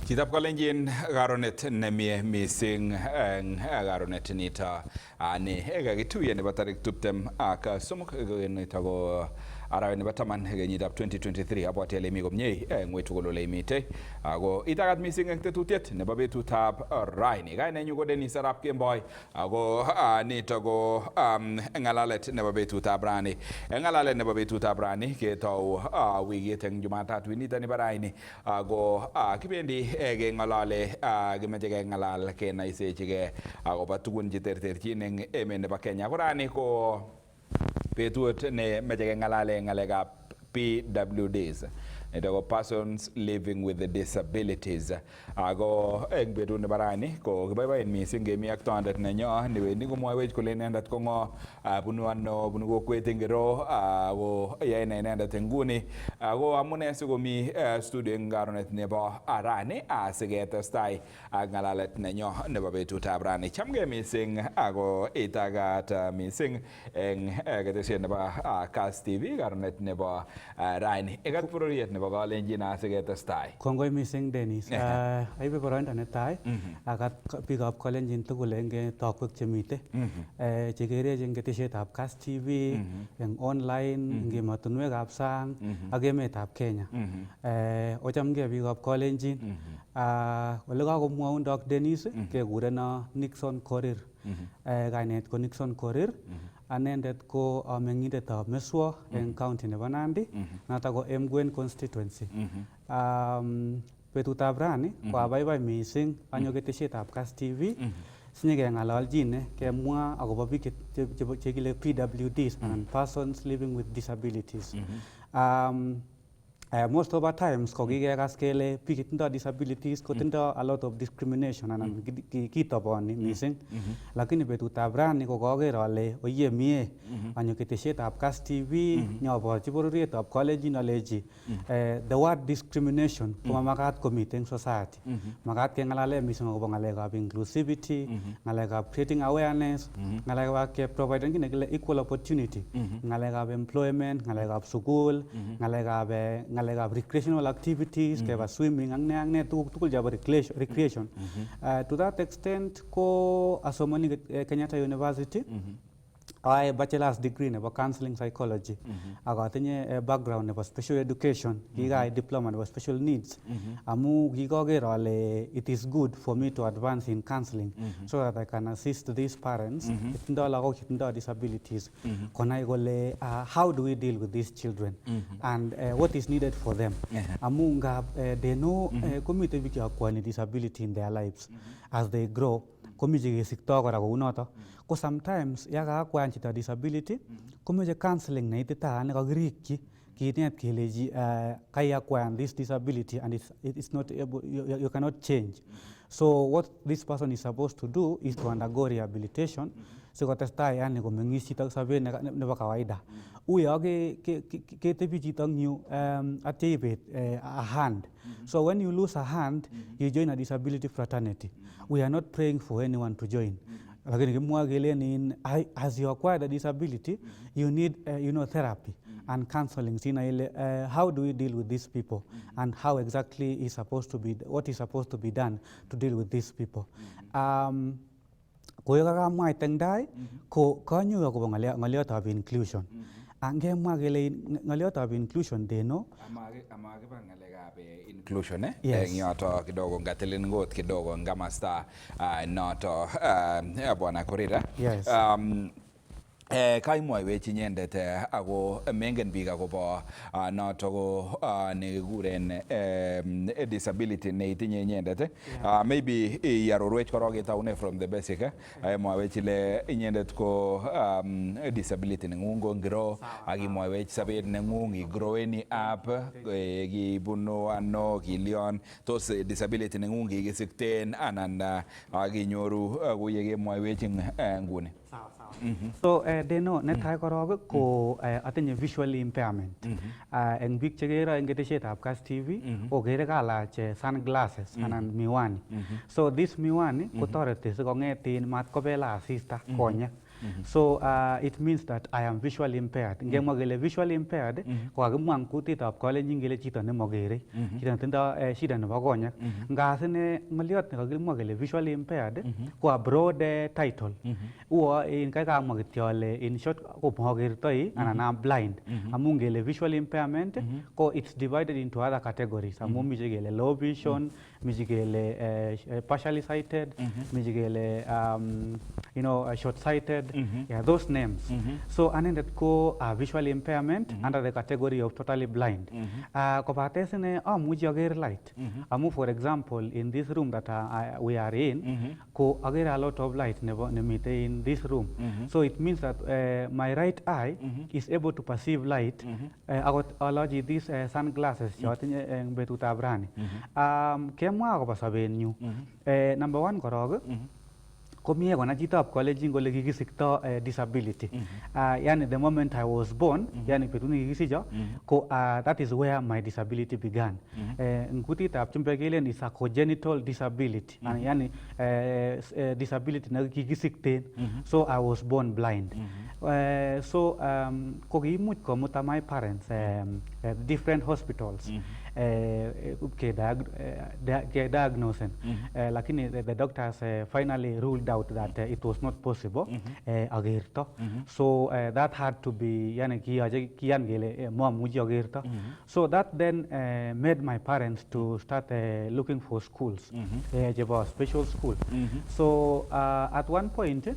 Chitab kolenjin karonet nemie mising karonet nito ni kakituye nebo tarik 20 ak somok nito ko arawet nebo taman kenyitab 2023 abwati ale mi komie ng'weny tugul ole imitei ako itagat mising eng tetutiet nebo betutab raini. Kainenyu ko Dennis Arap Kemboi ako nito ko ng'alalet nebo betutab rani. Ng'alalet nebo betutab rani ketou wikit eng Jumatatu nito nebo raini ako kibendi keng'alale kimeche keng'alal kenaisechigei akobo tugun cheterterchin eng emet nebo Kenya. Ko rani ko betut ne meche keng'alale ng'alekab Pwds. Ito ko persons living with disabilities. Ako eng betut nebo rani ko kiboiboen mising kemi ak tondet nenyo newendi komwoiwech kole inendet ko ng'o, bunu ano, bunu kokwet ingiro, ako yae ne inendet nguni. Ako amune sikomi studio eng karonet nebo rani siketestai ak ng'alalet nenyo nebo betutab rani. Chamgei mising ako itagat mising eng ketesiet nebo Kass TV karonet nebo rani. Ikat bororiet nebo kalenjin siketestai. Kongoi mising Dennis. Aibe boroindo netai akat biikab kalenjin tugul eng tokwek chemite chekerech eng ketesietab Kass TV eng online eng emotinwekab sang ak emetab Kenya. Ochamgei biikab kalenjin. Ole kakomwaun Dr. Dennis kekureno NIXON KORIR. Kainet ko NIXON KORIR. Anendet ko meng'indetab Meswo eng county nebo Nandi, notok ko Emgwen constituency. Betutab rani ko abaibai mising anyo ketesietab Kass TV sinyekeng'ololjine kemwa akobo biik chekile PWDs anan persons living with disabilities. Most of our times ko kikekas kele biik chetindoi disabilities kotindoi a lot of discrimination anan kitoboni mising. Lakini betutab rani ko kaker ale oyie mie anyo ketesietab Kass TV nyoborchi bororietab kalenjin alechi the word discrimination ko mamakat komite eng society. Makat keng'alale mising akobo ng'alekab inclusivity, ng'alekab creating awareness, ng'alekab keproviden kit nekile equal opportunity, ng'alekab employment, ng'alekab sukul, ng'alekab recreational activities, keba swimming ak ne tuguk tugul chebo recreation. To that extent ko asomani Kenyatta University. I bachelor's degree nebo counseling psychology. Ak atinye background nebo special education, kikai diploma nebo special needs. Amu kikoker ale it is good for me to advance in counseling so that I can assist these parents chetindoi lagok chetindoi disabilities konai kole how do we deal with these children and what is needed for them. Amu ngab they know komite biik cheakwani disability in their lives as they grow. Komeche kesikto kora kounoto. Ko sometimes yakakwan chito disability komeche counseling neititaat nekakirikyi kinet kelechi kaiacquire this disability and it's not able, you cannot change. So what this person is supposed to do is to undergo rehabilitation sikotestai yani komeng'is chito sobet nebo kawaida. Uyo ketebi chito eng yu atya ibet a hand. So when you lose a hand, you join a disability fraternity. We are not praying for anyone to join. Lakini kimwa kelen as you acquire the disability, you need therapy and counseling. How do we deal with these people and how exactly is supposed to be, what is supposed to be done to deal with these people. Ko yekakamwa eng tai ko kanyo akobo ng'oliotab inclusion. Angemwa kele ng'oliotab inclusion deno amakiba ng'alekab inclusion Yes. Eng yoto kidogo ngatilin ngot kidogo ngamasta noto bwana KORIR. Yes. Kaimwoiwech inyendet ako mengen biik akobo noto ko nekikuren disability neitinye inyendet. Maybe iarorwech korok itaune from the basic. Mwaiwech ile inyendet ko disability neng'ung ko ngiro ak imwoiwech sobet neng'ung igroweni up kibunu ano kilion tos disability neng'ung kikisikten anan kinyoru kuye kemwoiwech nguni. So deno netai korok ko atinye visual impairment. Eng biik chekero eng ketesietab Kass TV okere kalach sunglasses anan miwani. So this miwani kotoreti sikong'et matkobela asista konyek. So it means that I am visually impaired. Ngemwa kele visually impaired ko kakimwa eng kutitab kalenjin kele chito nemokere, chito netindo shida nebo konyek. Ngasine ng'oliot nekakimwa kele visually impaired ko a broad title. Uo in kai kamwa kityo ale in short ko mokertoi anan am blind. Amu ngele visual impairment ko it's divided into other categories. Amu mi kele low vision, mi kele partially sighted, mi kele short sighted. Yeah, those names. So anendet ko visual impairment under the category of totally blind. Kopate sine amuchi aker light. Amu for example in this room that we are in ko aker a lot of light nemite in this room. So it means that my right eye is able to perceive light. Akot alochi these sunglasses chotinye eng betutab rani. Kemwa akobo sobenyu. Number one korok komie kona chitab kalenjin kole kikisikto disability. Yani the moment I was born, yani betut nekikisicho, ko that is where my disability began. Eng kutitab chumbek kelen is a congenital disability. Yani disability nekikisikten. So I was born blind. So ko kiimuch komuta my parents different hospitals. Diagnosing. Lakini the doctors finally ruled out that it was not possible. Agerto. So that had to be yani kiyan gele moamuji agerto. So that then made my parents to start looking for schools. Special school. So at one point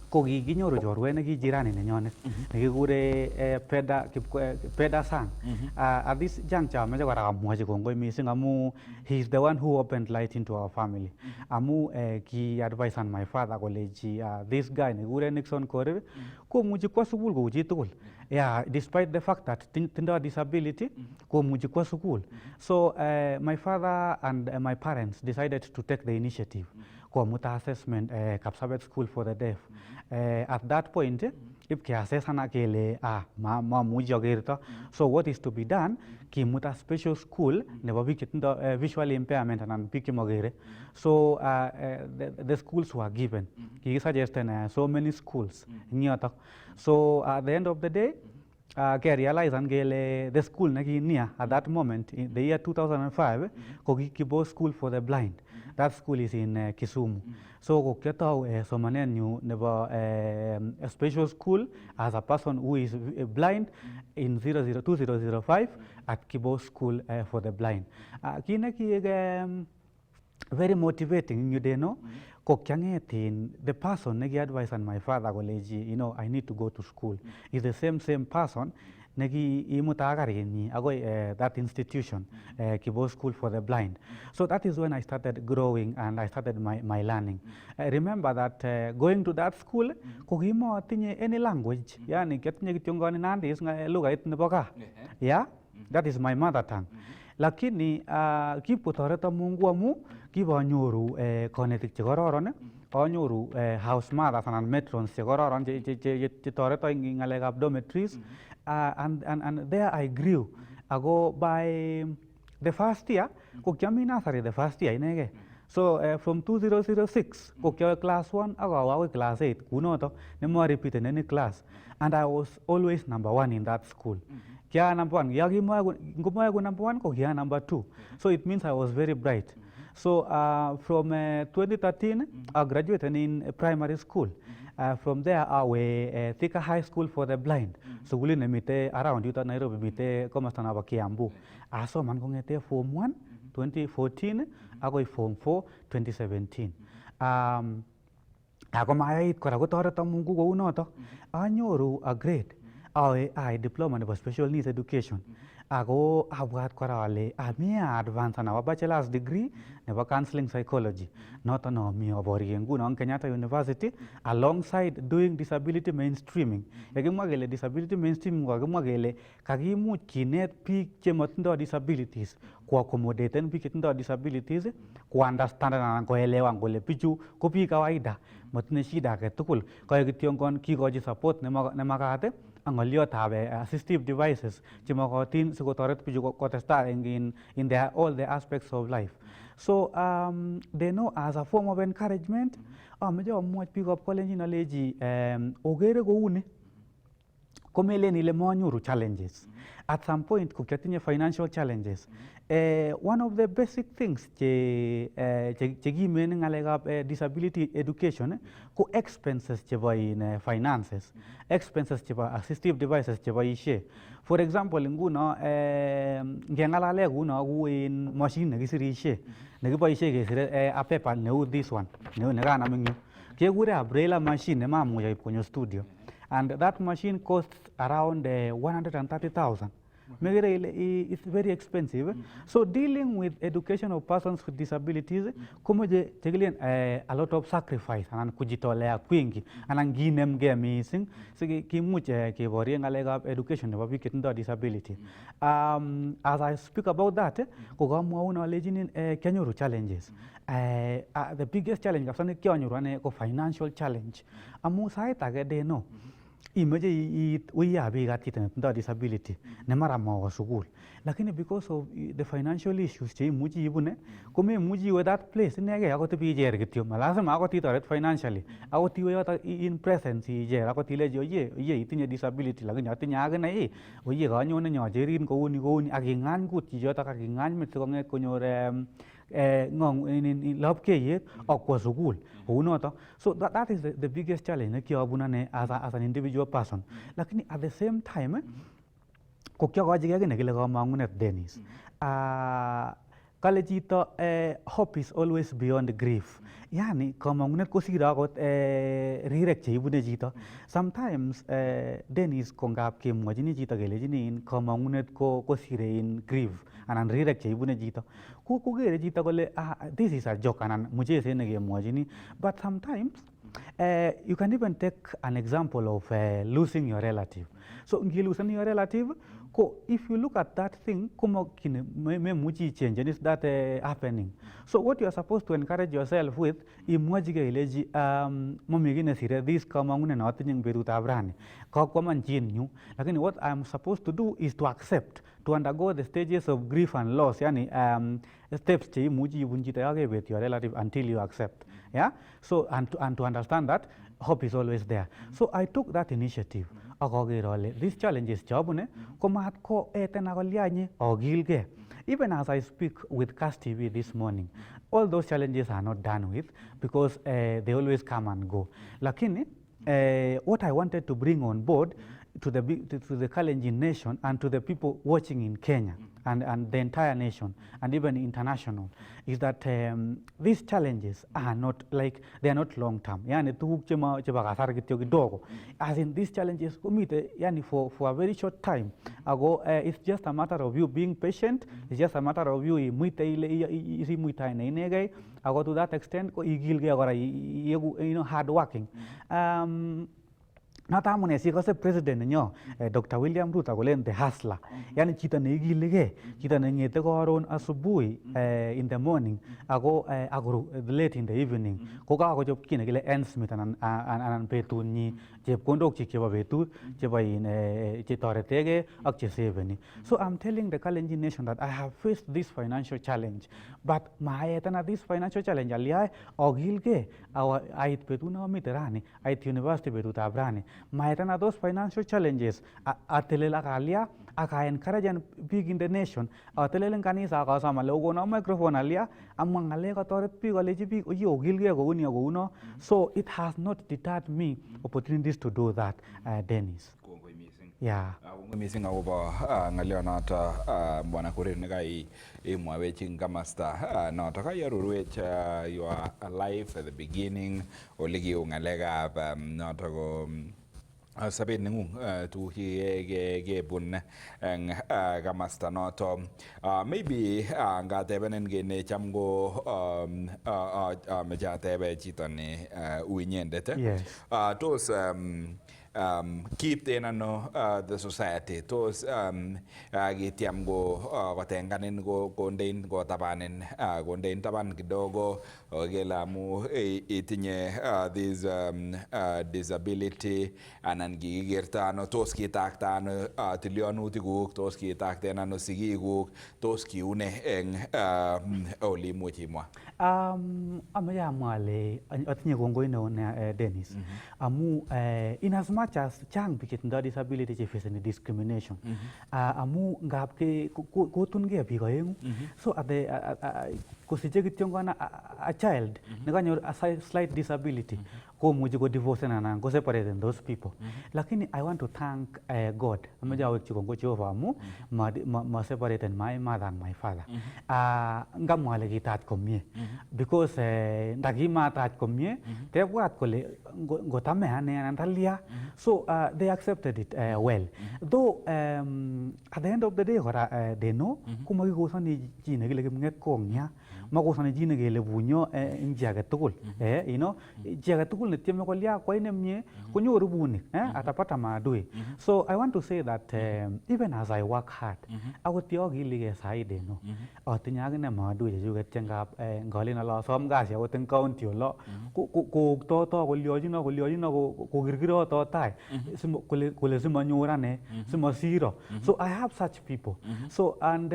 ko kikinyoru chorwet nekijirani nenyonet nekikure Peda Sang. At this juncture ameche kora amwochi kongoi mising amu he is the one who opened light into our family. Amu ki advise on my father kolechi this guy nekikure NIXON KORIR komuchi kwo sukul kou chi tugul. Yeah, despite the fact that tindo disability komuchi kwo sukul. So my father and my parents decided to take the initiative komuta assessment Kapsabet School for the Deaf. At that point, if assessana kele mamuji agerto. So what is to be done? Kimuta special school nebo biik chetindo visual impairment anan biik chemokere. So the schools were given. Kikisuggesten so many schools in yotok. So at the end of the day, ke realize angele the school nekinia at that moment in the year 2005 ko kikibo school for the blind. That school is in Kisumu. So ko kiatau somanenyu nebo a special school as a person who is blind in 2005 at Kibo School for the Blind. Kine ki very motivating you know. Ko kiangetin the person neki advise on my father koleji I need to go to school is the same person neki imuta akarini agoi that institution Kibo School for the Blind. So that is when I started growing and I started my learning. Remember that going to that school ko kimo tinye any language yani ketinye kityongoni nandis lugait nebo gaa. Yeah, that is my mother tongue. Lakini kipotoreto Mungu amu kibanyoru konetik chekororon, anyoru house mothers anan matrons chekororon chetoreto ing ngalekab dormitories, and there I grew. Ago by the first year ko kiami nursery the first year inege. So from 2006 ko kiawe class 1 akawe class 8 kunoto nemo repeat in any class, and I was always number 1 in that school. Kia number 1, ngomoe number 1 ko kia number 2. So it means I was very bright. So from 2013 I graduated in primary school. From there I went Thika High School for the Blind. So we nemite around yuta Nairobi mite komasta na Kiambu. Aso man kongete form 1 2014 agoi form 4 2017. Ako mayait kora kotoreto Mungu kounoto. Anyoru a grade I diploma nebo special needs education. Ako abwat kora ale ami advance na bachelor's degree nebo counseling psychology. Noto no mi obori nguno Kenyatta University alongside doing disability mainstreaming. Yakimwa kele disability mainstreaming kakimwa kele kakimuch kinet biik chemotindo disabilities ko accommodate biik chetindo disabilities ko understand anan koelewan kole bichu ko biik kawaida motinye shida age tugul. Kaya kityongon kikochi support nemakat ang ngoliotab assistive devices chemokotin sikotoret bichu kotestai in all the aspects of life. So they know as a form of encouragement, ameche amwochi biikab Kalenjin aleji ogere kouni komelen ile manyoru challenges. At some point ko Chetinye financial challenges. One of the basic things che kimen eng ngalekab disability education ko expenses chebo in finances, expenses chebo assistive devices cheboishe. For example, nguno ngengalale kuno ku in machine nekisirishe nekiboishe kesire a paper neu this one, neu nekanam eng yu. Kekure a braille machine nemamuch aib konyo studio. And that machine costs around 130,000. It's very expensive. So dealing with education of persons with disabilities, a lot of sacrifice and kujitolea kwingi and ginemge missing. So kimuch kebori ngalekab education nebo biik chetindo disability. As I speak about that, kokamwaun alejinin kenyoru challenges. The biggest challenge kapsa nekyanyoru ane ko financial challenge. Amu sait age de no. Imeje iit uya biik chito netindo disability nemara mawo sukul, lakini because of the financial issues che imuchi ibune komemuchi iwe that place inegei akot ibicher kityo, malazima akot itoret financially, akot iwe yoto in presence icher akot ileji oye itinye disability lakini atinye akine oye kanyone nyacherin kouni ak ing'any kut chichotok ak ing'any met sikong'et konyor lapkeiyet akwo sukul kounoto. So that is the biggest challenge nekiabun ane as an individual person. Lakini at the same time ko kyokochigei kii nekile kamang'unet Dennis. Kale chito hope is always beyond grief. Yani kamang'unet kosire akot rirek cheibune chito. Sometimes Dennis ko ngap kemwochini chito kelechini in kamang'unet kosire in grief anan rirek cheibune chito. Kokere chito kole this is a joke anan mucheset nekemwochini. But sometimes you can even take an example of losing your relative. So losing your relative, if you look at that thing, memuchi change and is that happening. So what you are supposed to encourage yourself with, imwachige ileji mami kii nesire this kamang'unet notinye eng betutab rani. Kakwaman chi nyu. Lakini what I am supposed to do is to accept, to undergo the stages of grief and loss, yani steps che imuchi ibun chito yakebet your relative until you accept. Yeah? So and to understand that hope is always there. So I took that initiative. Akaker ale these challenges chabune komat ko eten akolianye akilgei. Even as I speak with Cast TV this morning, all those challenges are not done with because they always come and go. Lakini what I wanted to bring on board to the Kalenjin nation and to the people watching in Kenya and the entire nation and even international is that these challenges are not like, they are not long term. Yani tukuk cheba kasar kityo kidogo. As in these challenges kumite yani for a very short time ago, it's just a matter of you being patient. It's just a matter of you imuite isi muita ine inegei ago to that extent ko igilge agora hard working. Not amune sikose president nenyo Dr. William Ruto kolen the hustler. Yani chito neigilige, chito nengete koron asubuhi in the morning ago late in the evening. Ko kakochop kii nekile ends meet anan betunyi chepkondok chik chebo betut chebo chetoretege ak chesaveni. So I'm telling the Kalenjin nation that I have faced this financial challenge, but maetana this financial challenge aliyai agilge ait betut namite rani, ait university betutab rani. Maetana those financial challenges atelel akalia aka encourage big in the nation atelel kanisa akasama logo na microphone alia amwa ngale katoret big aleji big oye ogilge kouni kouno. So it has not deterred me opportunities to do that, Dennis. Yeah. Missing akobo ngalionata bwana KORIR nekai imwawech ing kamasta noto kayarurwech you are alive at the beginning oliki ngalekab noto ko sabet nengung tukikebun eng kamasta noto. Maybe ngatebenen kene cham ko meche atebe chito ne uinyendet. Yes. Tos kiipten ano the society tos kitiam kotenganin kondein kotabanin kondein taban kidogo kele amu itinye this disability anan kikikerta ano tos kitakta ano tilyonutikuk tos kitakten ano sigikuk tos kiune eng olimuch imwa. Amache amwa ale atinye kongoi neo Dennis amu in as much as chang biik chetindoi disability chefaceni discrimination amu ngap kotungei biik oengu so kosiche kityongon a child nekanyor a slight disability komuchi kodivorcen anan koseparaten those people. Lakini I want to thank God. Amache awekchi kongoi Jehovah amu ma separaten my mother and my father. Ngamwa ale kitach komie because ndakimatach komie tebwat kole ngotame ane anan talia so they accepted it well. Though at the end of the day kora they know kumakikosani chi nekile Kipng'et kong'ia makosani chi nekele bunyo eng chi age tugul. You know chi age tugul netieme kolia kwai nemie konyoru bunik atapata maadui. So I want to say that even as I work hard akot yokilige saidi no atinye akine maadui chechuket chengap ngalen ala asom kasi akot eng county olo kooktoto koliochino kokirkiroto tai kole simanyor ane simasiro. So I have such people. So and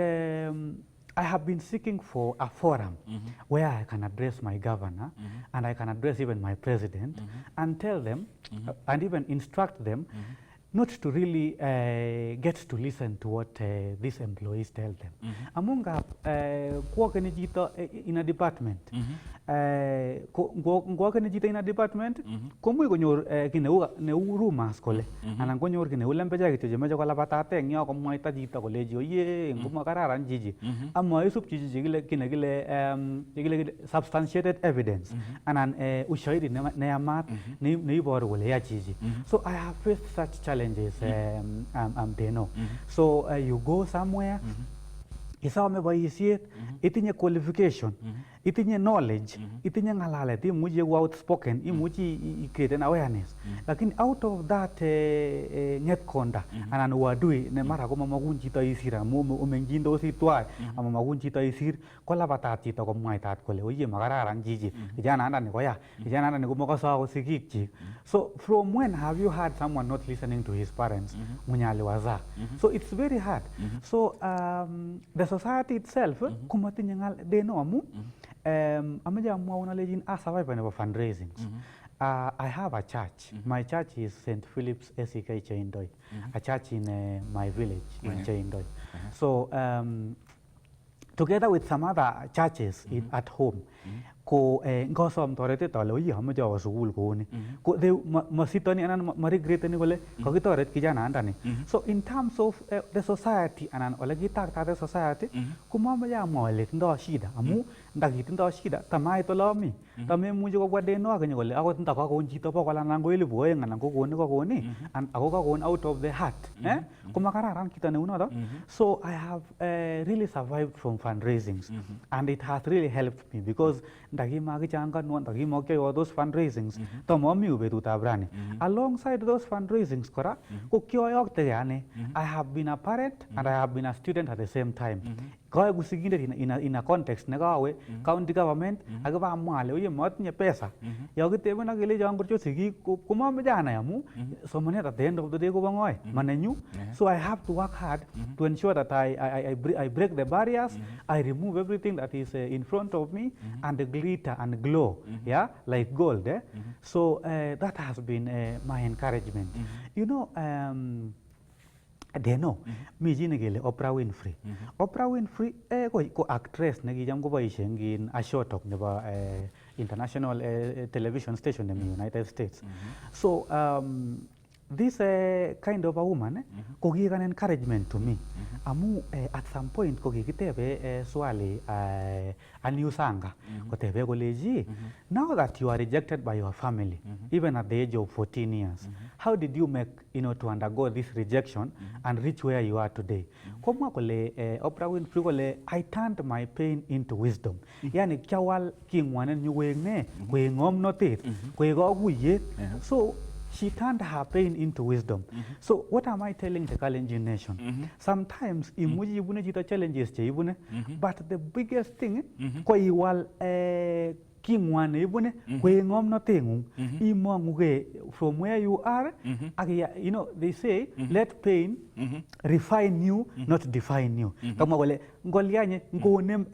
I have been seeking for a forum where I can address my governor and I can address even my president and tell them and even instruct them not to really get to listen to what these employees tell them. Among kuwakeni chito in a department, kuwakeni chito in a department, komuch konyor neu rumors kole, anan konyor ki neu lembecha kityo chemeche kolabatate eng yo komwaita chito kolechi oye ngomakararan chichi. Ama isub chichi ki nekile substantiated evidence anan ushahidi neyamat neiboru kole ya chichi. So I have faced such challenges they know. So you go somewhere, isome boisiet, itinye qualification, itinye knowledge, itinye ngalalet, imuchi ku outspoken, imuchi create an awareness. Lakini out of that ng'etkonda anan uadui ne mara ko mamakun chito isir amu umengchindosi tuwai ama makun chito isir kolabatat chito komwaitat kole oye makararan chichi kijana ndani koya kijana ndani komakasa ako sigikchik. So from when have you heard someone not listening to his parents mwenye aliwazaa? So it's very hard. So the society itself kumatinye ngal they know amu amache amwa unalejin a survivor nebo fundraisings. I have a church. My church is St. Philip's SEK Cheindoi, a church in my village in Cheindoi. So together with some other churches at home, ko ngosom toretet ale oye amache awo sukul kouni ko masitoni anan maregreteni kole kakitoret kijana ndani. So in terms of the society anan ole kitaktate society komamache amwa ale tindoi shida amu ndakitindoi shida tamait ole ami tamemuchi kobwa deno akenye kole akot ndakakon chito bokol anan ko 2,000 anan kokoni kokoni ako kakon out of the heart komakararan kito neunoto. So I have really survived from fundraisings and it has really helped me because ndakimakichanganwa ndakimakyoiwo those fundraisings tamami betutab rani. Alongside those fundraisings kora ko kioyoktegei ane. I have been a parent and I have been a student at the same time. Kaweku sigindet in a context nekawe county government akiba amwa ale oye matinye pesa yakiteben akelecho ngorcho sigik komameche anai amu somanet at the end of the day kobo ng'oi manenyu. So I have to work hard to ensure that I break the barriers, I remove everything that is in front of me and glitter and glow like gold. So that has been my encouragement. You know, they know mi chi nekele Oprah Winfrey. Oprah Winfrey ko actress nekicham koboishe eng Ashotok nebo international television station in the United States. So this kind of a woman ko kiik an encouragement to me amu at some point ko kikitebe swali Aniusanga kotebe koleji now that you are rejected by your family even at the age of 14 years how did you make to undergo this rejection and reach where you are today? Komwa kole Oprah Winfrey kole I turned my pain into wisdom. Yani kyawal kingwanen nyu koek ne koek ng'omnotet koek kakuyet. So she turned her pain into wisdom. So what am I telling the Kalenjin nation? Sometimes imuji ibune chito challenges che ibune, but the biggest thing ko iwal kingwan ibune ko ngomnotengung imonguge from where you are. You know, they say let pain refine you, not define you. Kama wale ngolianye ngonem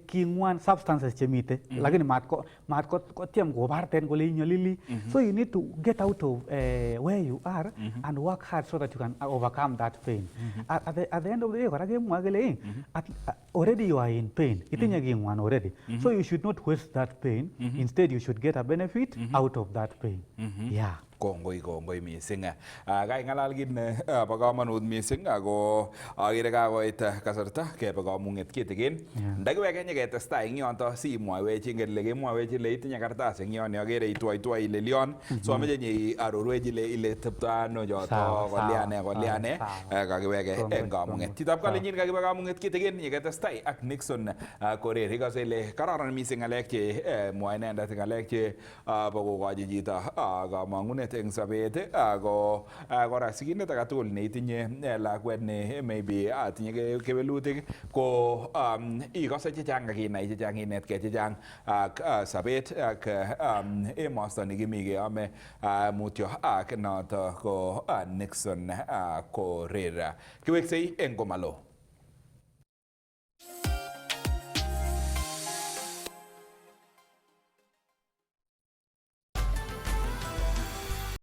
kingwan substances chemite lakini mat ko tiem go barten gole inyolili. So you need to get out of where you are and work hard so that you can overcome that pain. At the end of the day korake mwagele already you are in pain. Itinye kingwan already. So you should not waste that pain. Instead you should get a benefit out of that pain. Yeah. Kongoi missing. Kai ngalal kit ne bo kamanut missing ako agere kakoit kasarta kebe kamung'et kitikin. Ndakiweke nyeketestai eng yonto simwaiwech ingele kemwaiwech ile itinye kartas eng yon agere itwaitwai ile lion. So ameche nye arorwech ile tepto ano joto koliane kakiweke eng kamung'et. Chitab Kalenjin kakibe kamung'et kitikin nyeketestai ak NIXON KORIR. Ikase ile kararan missing ngalek che mwae inendet ngalek che bo kokochi chito kamang'unet eng sobet ako kora sigindet age tugul neitinye lakwet ne maybe atinye kewelutik ko ikose chechang akinai chechang inetkei chechang ak sobet ak emosto nekimi keome mutyo ak noto ko NIXON KORIR. Kiweksei eng komalo.